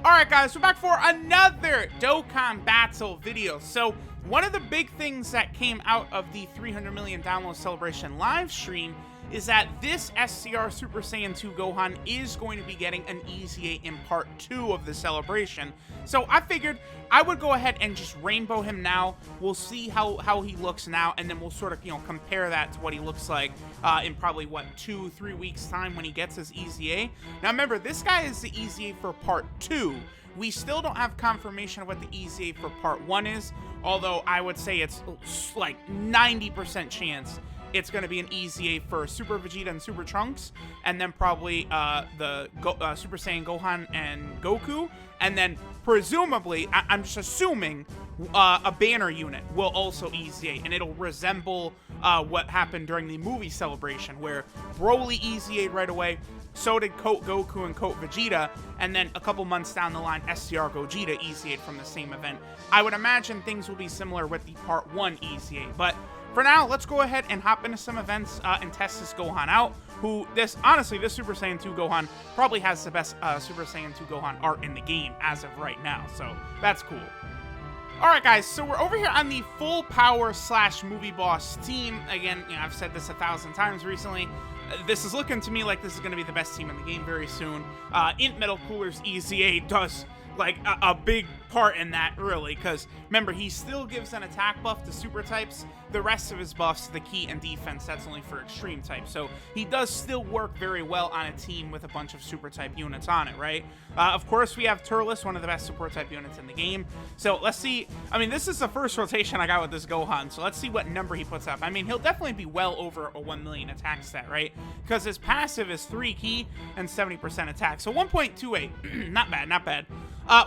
Alright guys, we're back for another Dokkan Battle video. So, one of the big things that came out of the 300 million download celebration live stream is that this STR Super Saiyan 2 Gohan is going to be getting an EZA in part 2 of the celebration. So I figured I would go ahead and just rainbow him now. We'll see how he looks now, and then we'll sort of, compare that to what he looks like in probably, 2-3 weeks time when he gets his EZA. Now remember, this guy is the EZA for part 2. We still don't have confirmation of what the EZA for part 1 is, although I would say it's like 90% chance it's going to be an EZA for Super Vegeta and Super Trunks, and then probably the Super Saiyan Gohan and Goku, and then presumably, I'm just assuming, a banner unit will also EZA, and it'll resemble what happened during the movie celebration, where Broly EZA'd right away, so did Coat Goku and Coat Vegeta, and then a couple months down the line, STR Gogeta EZA'd from the same event. I would imagine things will be similar with the Part 1 EZA, but for now, let's go ahead and hop into some events and test this Gohan out, honestly, this Super Saiyan 2 Gohan probably has the best Super Saiyan 2 Gohan art in the game as of right now, so that's cool. Alright guys, so we're over here on the full power / movie boss team. Again, I've said this 1,000 times recently. This is looking to me like this is going to be the best team in the game very soon. Int Metal Cooler's EZA does like a big part in that, really, because remember, he still gives an attack buff to super types. The rest of his buffs, the key and defense, that's only for extreme types. So he does still work very well on a team with a bunch of super type units on it, right? Of course, we have Turles, one of the best support type units in the game. So let's see. I mean, this is the first rotation I got with this Gohan, so let's see what number he puts up. I mean, he'll definitely be well over a 1 million attack stat, right? Because his passive is 3 key and 70% attack. So 1.28, not bad, not bad.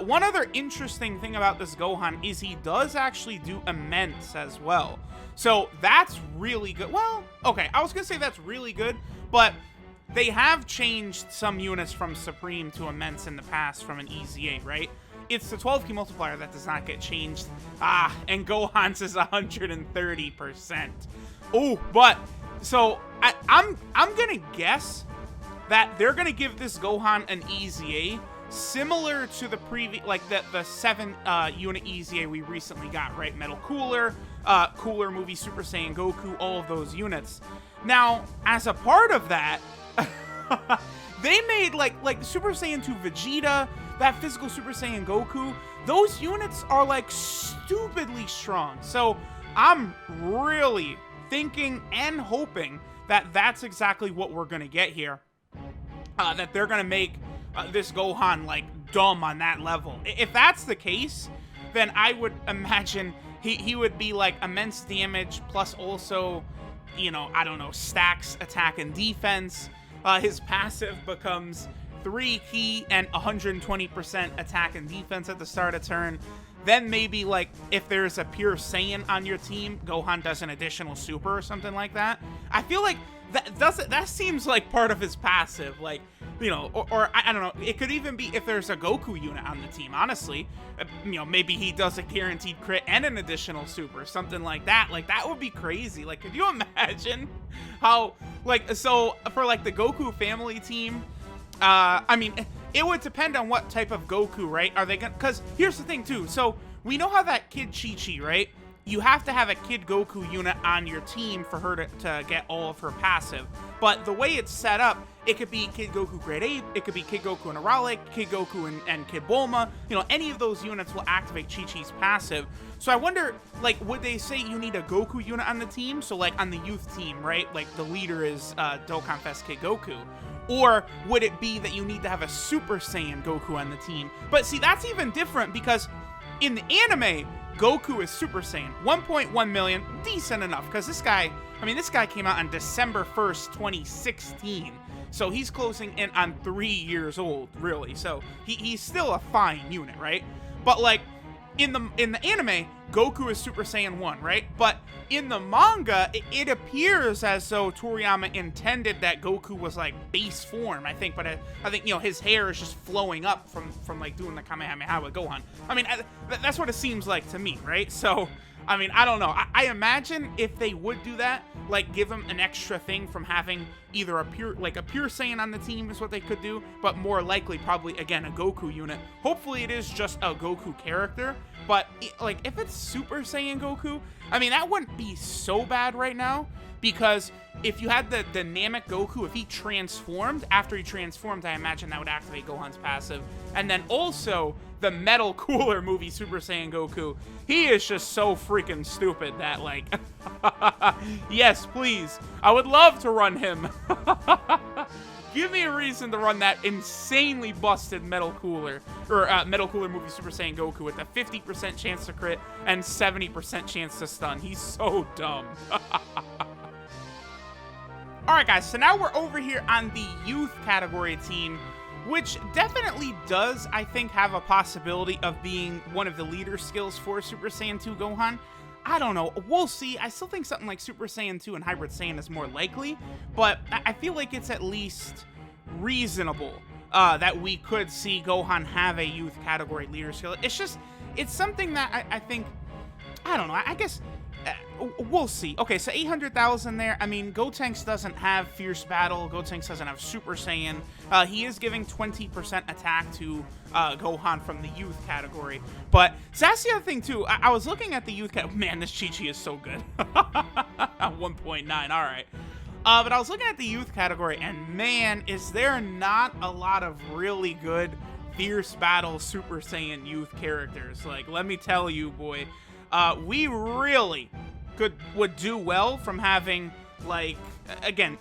One other interesting thing about this Gohan is he does actually do immense as well. So that's really good. Well, okay, I was going to say that's really good, but they have changed some units from Supreme to immense in the past from an EZA, right? It's the 12 key multiplier that does not get changed. And Gohan's is 130%. Oh, but so I'm going to guess that they're going to give this Gohan an EZA similar to the previous, like the 7 unit EZA we recently got, right? Metal Cooler, Cooler Movie Super Saiyan Goku, all of those units. Now, as a part of that, they made like Super Saiyan 2 Vegeta, that physical Super Saiyan Goku, those units are like stupidly strong. So I'm really thinking and hoping that that's exactly what we're gonna get here. That they're gonna make this Gohan like dumb on that level. If that's the case, then I would imagine he would be like immense damage plus also, I don't know, stacks attack and defense. His passive becomes 3 key and 120% attack and defense at the start of turn. Then maybe like if there's a pure Saiyan on your team, Gohan does an additional super or something like that. I feel like that seems like part of his passive, like, or I don't know, it could even be if there's a Goku unit on the team, honestly. Maybe he does a guaranteed crit and an additional super, something like that. Like, that would be crazy. Like, could you imagine how, like, so for like the Goku family team, I mean, it would depend on what type of Goku, right? Are they gonna, because here's the thing too, so we know how that Kid Chi-Chi, right? You have to have a Kid Goku unit on your team for her to get all of her passive. But the way it's set up, it could be Kid Goku Grade 8, it could be Kid Goku and Arale, Kid Goku and Kid Bulma. Any of those units will activate Chi-Chi's passive. So I wonder, like, would they say you need a Goku unit on the team? So, like, on the youth team, right? Like, the leader is Dokkan Fest Kid Goku. Or would it be that you need to have a Super Saiyan Goku on the team? But see, that's even different because in the anime, Goku is Super Saiyan. 1.1 million, decent enough, because this guy came out on December 1st, 2016. So he's closing in on 3 years old, really. So he's still a fine unit, right? But like, in the anime, Goku is Super Saiyan 1, right? But in the manga, it appears as though Toriyama intended that Goku was like base form, I think. But I think, his hair is just flowing up from like doing the Kamehameha with Gohan. I mean, that's what it seems like to me, right? So I mean, I don't know. I imagine if they would do that, like give him an extra thing from having either a pure Saiyan on the team is what they could do, but more likely probably, again, a Goku unit. Hopefully it is just a Goku character, but like if it's Super Saiyan Goku, I mean, that wouldn't be so bad right now, because if you had the dynamic Goku, if he transformed, after he transformed, I imagine that would activate Gohan's passive. And then also the Metal Cooler movie Super Saiyan Goku, he is just so freaking stupid that, like, yes, please, I would love to run him. Give me a reason to run that insanely busted Metal Cooler, or Metal Cooler movie Super Saiyan Goku with a 50% chance to crit and 70% chance to stun. He's so dumb. Alright guys, so now we're over here on the youth category team, which definitely does, I think, have a possibility of being one of the leader skills for Super Saiyan 2 Gohan. I don't know. We'll see. I still think something like Super Saiyan 2 and Hybrid Saiyan is more likely, but I feel like it's at least reasonable that we could see Gohan have a youth category leader skill. It's just, it's something that I think, I don't know, I guess we'll see. Okay, so 800,000 there. I mean, Gotenks doesn't have Fierce Battle. Gotenks doesn't have Super Saiyan. He is giving 20% attack to Gohan from the youth category. But so that's the other thing, too. I was looking at the youth category. Man, this Chi-Chi is so good. 1.9, all right. But I was looking at the youth category, and man, is there not a lot of really good Fierce Battle Super Saiyan youth characters. Like, let me tell you, boy. We really would do well from having, like, again,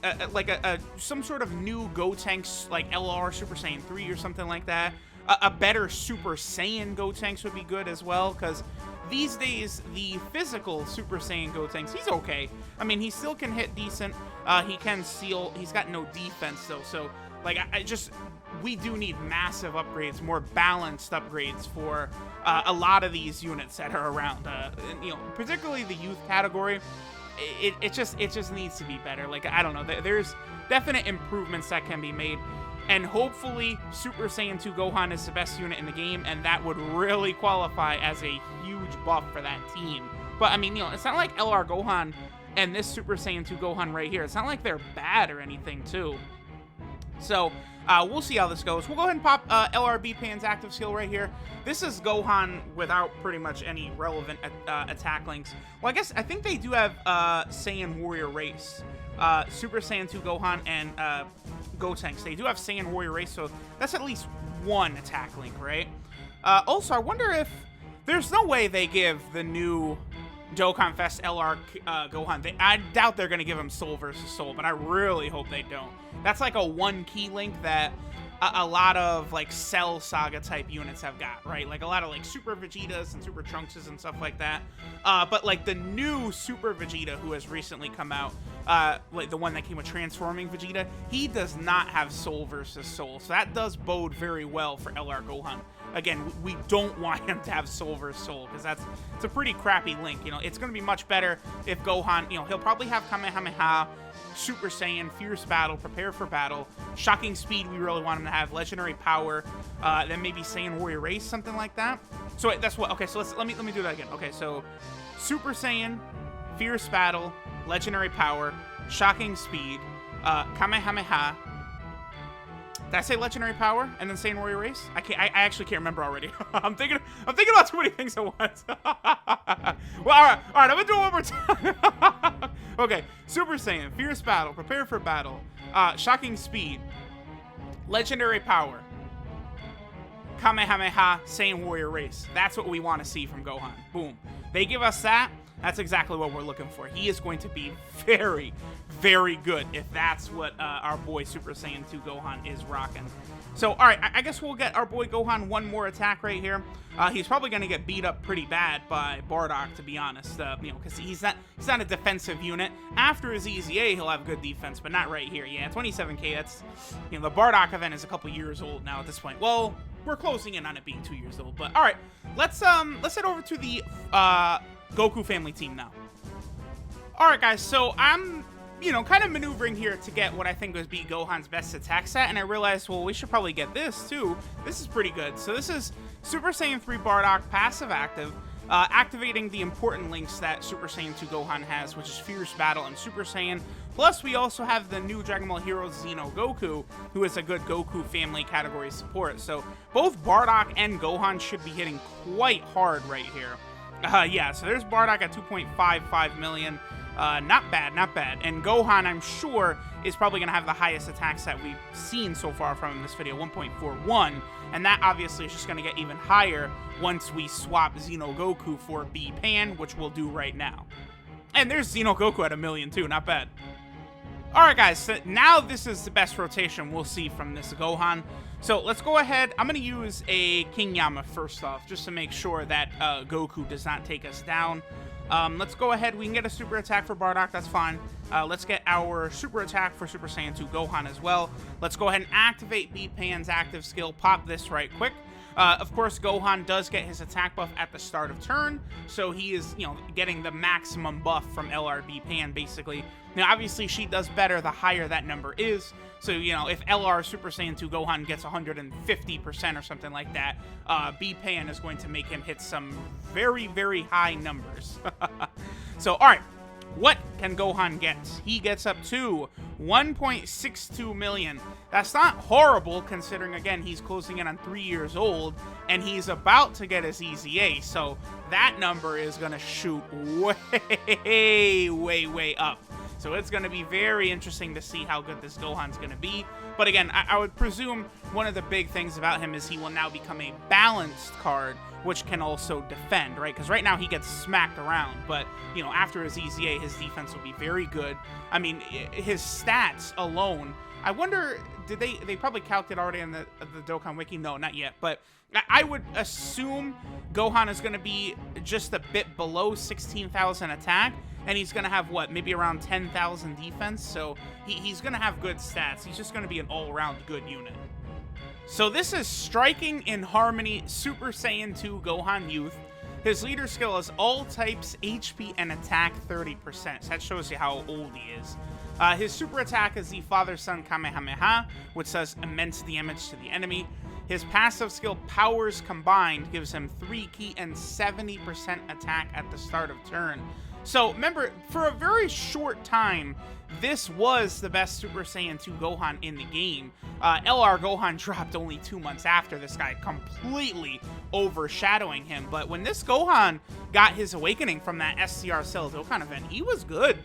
some sort of new Gotenks, like LR Super Saiyan 3 or something like that. A better Super Saiyan Gotenks would be good as well, because these days, the physical Super Saiyan Gotenks, he's okay. I mean, he still can hit decent. He can seal. He's got no defense, though, so, like, we do need massive upgrades, more balanced upgrades for a lot of these units that are around. You know, particularly the youth category. It just needs to be better. Like, I don't know. There's definite improvements that can be made, and hopefully Super Saiyan 2 Gohan is the best unit in the game, and that would really qualify as a huge buff for that team. But I mean, you know, it's not like LR Gohan and this Super Saiyan 2 Gohan right here. It's not like they're bad or anything, too. So, we'll see how this goes. We'll go ahead and pop LRB Pan's active skill right here. This is Gohan without pretty much any relevant attack links. Well, I think they do have Saiyan Warrior Race. Super Saiyan 2 Gohan and Gotenks. They do have Saiyan Warrior Race, so that's at least one attack link, right? Also, I wonder if... There's no way they give the new Dokkan Fest LR Gohan. I doubt they're going to give him Soul versus Soul, but I really hope they don't. That's like a one key link that a lot of like Cell Saga type units have got, right? Like a lot of like Super Vegetas and Super Trunkses and stuff like that. But like the new Super Vegeta who has recently come out, like the one that came with Transforming Vegeta, he does not have Soul versus Soul. So that does bode very well for LR Gohan. Again, we don't want him to have Soul versus Soul, because it's a pretty crappy link. You know, it's going to be much better if Gohan, you know, he'll probably have Kamehameha, Super Saiyan, Fierce Battle, Prepare for Battle, Shocking Speed, we really want him to have, Legendary Power, then maybe Saiyan Warrior Race, something like that. So wait, that's what, okay, so let me do that again. Okay, so Super Saiyan, Fierce Battle, Legendary Power, Shocking Speed, Kamehameha. Did I say Legendary Power and then Saiyan Warrior Race? I actually can't remember already. I'm thinking about too many things at once. Well, all right, I'm gonna do it one more time. Okay, Super Saiyan, Fierce Battle, Prepare for Battle, Shocking Speed, Legendary Power, Kamehameha, Saiyan Warrior Race. That's what we want to see from Gohan. Boom. They give us that. That's exactly what we're looking for. He is going to be very, very good if that's what our boy Super Saiyan 2 Gohan is rocking. So, all right, I guess we'll get our boy Gohan one more attack right here. He's probably going to get beat up pretty bad by Bardock, to be honest, you know, because he's not a defensive unit. After his EZA, he'll have good defense, but not right here. Yeah, 27k, that's, you know, the Bardock event is a couple years old now at this point. Well, we're closing in on it being 2 years old, but all right, let's head over to the Goku family team now. Alright guys, so I'm, you know, kind of maneuvering here to get what I think would be Gohan's best attack set, and I realized, well, we should probably get this too. This is pretty good. So this is Super Saiyan 3 Bardock, passive active. activating the important links that Super Saiyan 2 Gohan has, which is Fierce Battle and Super Saiyan. Plus, we also have the new Dragon Ball Heroes Xeno Goku, who is a good Goku family category support. So both Bardock and Gohan should be hitting quite hard right here. Yeah, so there's Bardock at 2.55 million. Not bad, not bad. And Gohan, I'm sure, is probably going to have the highest attacks that we've seen so far from him in this video, 1.41. And that obviously is just going to get even higher once we swap Xeno Goku for B-Pan, which we'll do right now. And there's Xeno Goku at 1 million too, not bad. Alright guys, so now this is the best rotation we'll see from this Gohan. So let's go ahead. I'm going to use a King Yama first off, just to make sure that Goku does not take us down. Let's go ahead. We can get a super attack for Bardock. That's fine. Let's get our super attack for Super Saiyan 2 Gohan as well. Let's go ahead and activate B-Pan's active skill. Pop this right quick. Of course, Gohan does get his attack buff at the start of turn, so he is, getting the maximum buff from LR Pan, basically. Now, obviously, she does better the higher that number is. So, if LR Super Saiyan 2 Gohan gets 150% or something like that, B-Pan is going to make him hit some very, very high numbers. So, all right. What can Gohan get? He gets up to 1.62 million. That's not horrible, considering, again, he's closing in on 3 years old, and he's about to get his EZA, so that number is going to shoot way, way, way up. So it's going to be very interesting to see how good this Gohan's going to be. But again, I would presume one of the big things about him is he will now become a balanced card, which can also defend, right? Because right now he gets smacked around, but, after his EZA, his defense will be very good. I mean, his stats alone, I wonder, did they probably calculated already in the Dokkan Wiki? No, not yet, but I would assume Gohan is going to be just a bit below 16,000 attack, and he's going to have, maybe around 10,000 defense, so he's going to have good stats. He's just going to be an all-around good unit. So this is Striking in Harmony Super Saiyan 2 Gohan Youth. His leader skill is all types, HP, and attack 30%. So that shows you how old he is. His super attack is the Father-Son Kamehameha, which does immense damage to the enemy. His passive skill, Powers Combined, gives him 3 ki and 70% attack at the start of turn. So remember, for a very short time, this was the best Super Saiyan 2 Gohan in the game. LR Gohan dropped only 2 months after this guy, completely overshadowing him. But when this Gohan got his awakening from that STR Cell Dokkan event, he was good.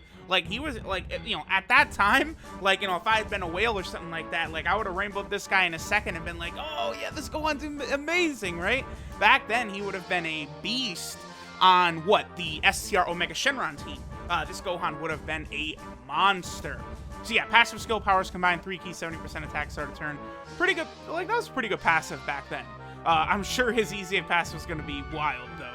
He was, at that time, if I had been a whale or something like that, I would have rainbowed this guy in a second and been like, oh, yeah, this Gohan's amazing, right? Back then, he would have been a beast on, the STR Omega Shenron team. This Gohan would have been a monster. So yeah, passive skill, Powers Combined, 3 ki, 70% attack, start of turn. Pretty good, that was pretty good passive back then. I'm sure his EZA passive is going to be wild, though.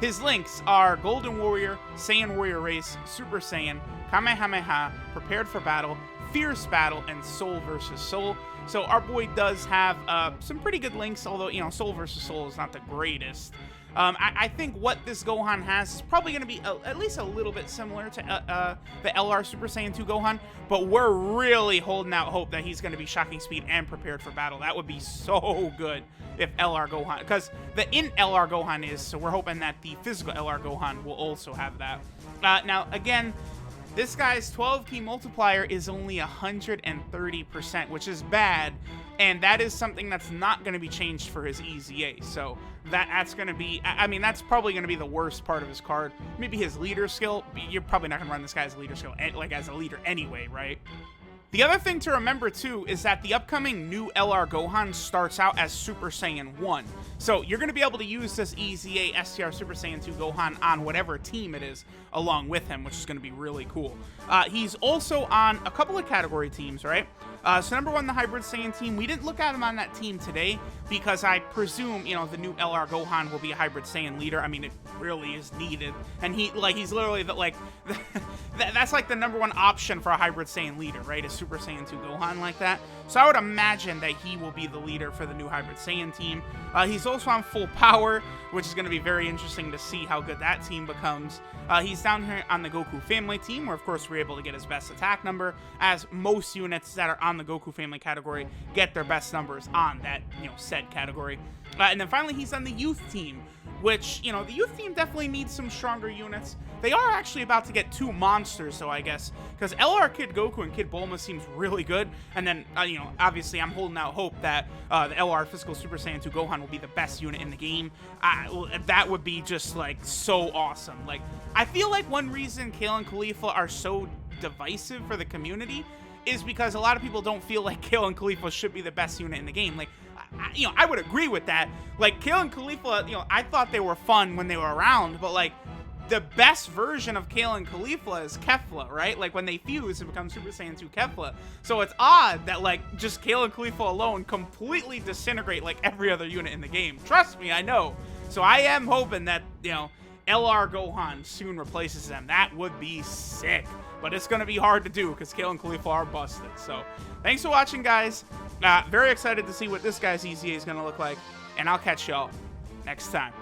His links are Golden Warrior, Saiyan Warrior Race, Super Saiyan, Kamehameha, Prepared for Battle, Fierce Battle, and Soul vs. Soul. So our boy does have some pretty good links, although, Soul vs. Soul is not the greatest. I think what this Gohan has is probably going to be at least a little bit similar to the LR Super Saiyan 2 Gohan, but we're really holding out hope that he's going to be Shocking Speed and Prepared for Battle. That would be so good if LR Gohan, because the LR Gohan is, so we're hoping that the physical LR Gohan will also have that. Now, again, this guy's 12 ki multiplier is only 130%, which is bad, and that is something that's not going to be changed for his EZA. So that's going to be, that's probably going to be the worst part of his card. Maybe his leader skill. You're probably not going to run this guy as a leader skill, as a leader anyway, right? The other thing to remember, too, is that the upcoming new LR Gohan starts out as Super Saiyan 1. So you're going to be able to use this EZA STR Super Saiyan 2 Gohan on whatever team it is along with him, which is going to be really cool. He's also on a couple of category teams, right? So number 1, the Hybrid Saiyan team. We didn't look at him on that team today because I presume, the new LR Gohan will be a Hybrid Saiyan leader. It really is needed. And he's literally, that's the number 1 option for a Hybrid Saiyan leader, right? A Super Saiyan 2 Gohan like that. So I would imagine that he will be the leader for the new Hybrid Saiyan team. He's also on full power, which is going to be very interesting to see how good that team becomes. He's down here on the Goku family team, where of course we're able to get his best attack number, as most units that are on the Goku family category get their best numbers on that, said category. And then finally, he's on the youth team, which, you know, the youth team definitely needs some stronger units. They are actually about to get 2 monsters, though, I guess, because LR Kid Goku and Kid Bulma seems really good. And then, you know, obviously I'm holding out hope that the LR Physical Super Saiyan 2 Gohan will be the best unit in the game. That would be just, like, so awesome. Like, I feel like one reason Kale and Khalifa are so divisive for the community is because a lot of people don't feel like Kale and Khalifa should be the best unit in the game. Like, you know, I would agree with that. Like, Kale and Khalifa, you know, I thought they were fun when they were around, but, like, the best version of Kale and Khalifa is Kefla, right? Like, when they fuse, it becomes Super Saiyan 2 Kefla. So it's odd that, like, just Kale and Khalifa alone completely disintegrate, like, every other unit in the game. Trust me, I know. So I am hoping that, you know, LR Gohan soon replaces them. That would be sick. But it's going to be hard to do because Kale and Khalifa are busted. So thanks for watching, guys. Very excited to see what this guy's EZA is going to look like. And I'll catch y'all next time.